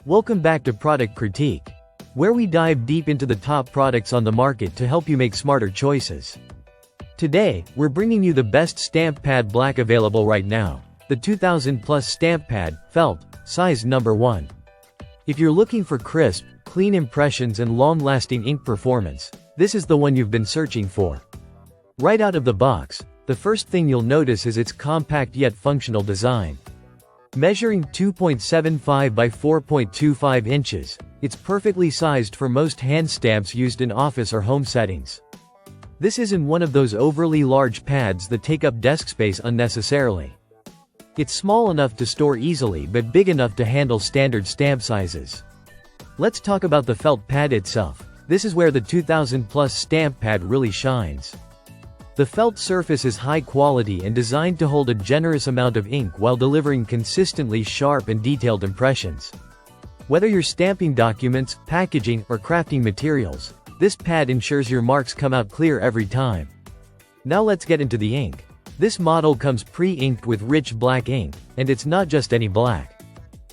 Welcome back to Product Critique, where we dive deep into the top products on the market to help you make smarter choices. Today, we're bringing you the best Stamp Pad Black available right now, the 2000 Plus Stamp Pad, Felt, size number 1. If you're looking for crisp, clean impressions and long-lasting ink performance, this is the one you've been searching for. Right out of the box, the first thing you'll notice is its compact yet functional design. Measuring 2.75 by 4.25 inches, it's perfectly sized for most hand stamps used in office or home settings. This isn't one of those overly large pads that take up desk space unnecessarily. It's small enough to store easily but big enough to handle standard stamp sizes. Let's talk about the felt pad itself. This is where the 2000 Plus Stamp Pad really shines. The felt surface is high quality and designed to hold a generous amount of ink while delivering consistently sharp and detailed impressions. Whether you're stamping documents, packaging, or crafting materials, this pad ensures your marks come out clear every time. Now let's get into the ink. This model comes pre-inked with rich black ink, and it's not just any black.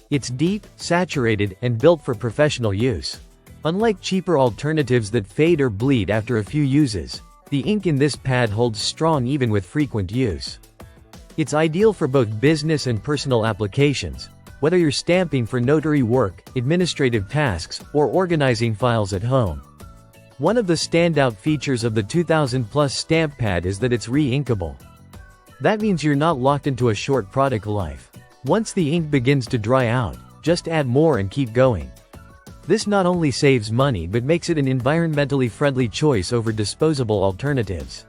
It's deep, saturated, and built for professional use. Unlike cheaper alternatives that fade or bleed after a few uses, the ink in this pad holds strong even with frequent use. It's ideal for both business and personal applications, whether you're stamping for notary work, administrative tasks, or organizing files at home. One of the standout features of the 2000 Plus Stamp Pad is that it's re-inkable. That means you're not locked into a short product life. Once the ink begins to dry out, just add more and keep going. This not only saves money but makes it an environmentally friendly choice over disposable alternatives.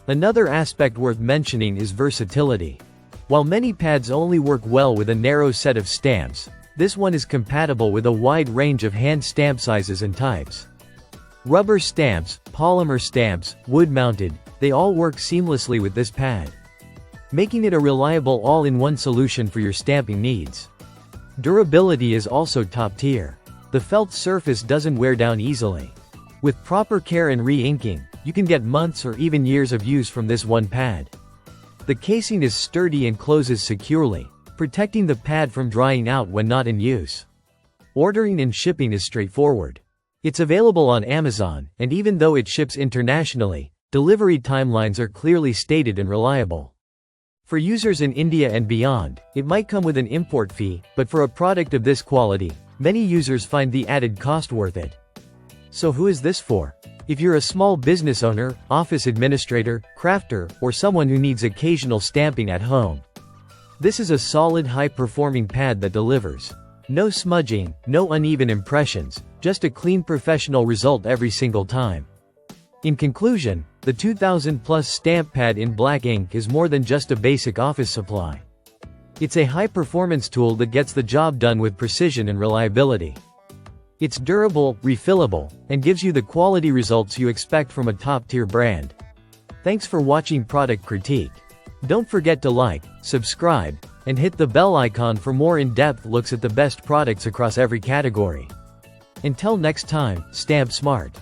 Another aspect worth mentioning is versatility. While many pads only work well with a narrow set of stamps, this one is compatible with a wide range of hand stamp sizes and types. Rubber stamps, polymer stamps, wood-mounted, they all work seamlessly with this pad, making it a reliable all-in-one solution for your stamping needs. Durability is also top tier. The felt surface doesn't wear down easily. With proper care and re-inking, you can get months or even years of use from this one pad. The casing is sturdy and closes securely, protecting the pad from drying out when not in use. Ordering and shipping is straightforward. It's available on Amazon, and even though it ships internationally, delivery timelines are clearly stated and reliable. For users in India and beyond, it might come with an import fee, but for a product of this quality, many users find the added cost worth it. So who is this for? If you're a small business owner, office administrator, crafter, or someone who needs occasional stamping at home, this is a solid high-performing pad that delivers. No smudging, no uneven impressions, just a clean professional result every single time. In conclusion, the 2000 Plus Stamp Pad in black ink is more than just a basic office supply. It's a high-performance tool that gets the job done with precision and reliability. It's durable, refillable, and gives you the quality results you expect from a top-tier brand. Thanks for watching Product Critique. Don't forget to like, subscribe, and hit the bell icon for more in-depth looks at the best products across every category. Until next time, stamp smart.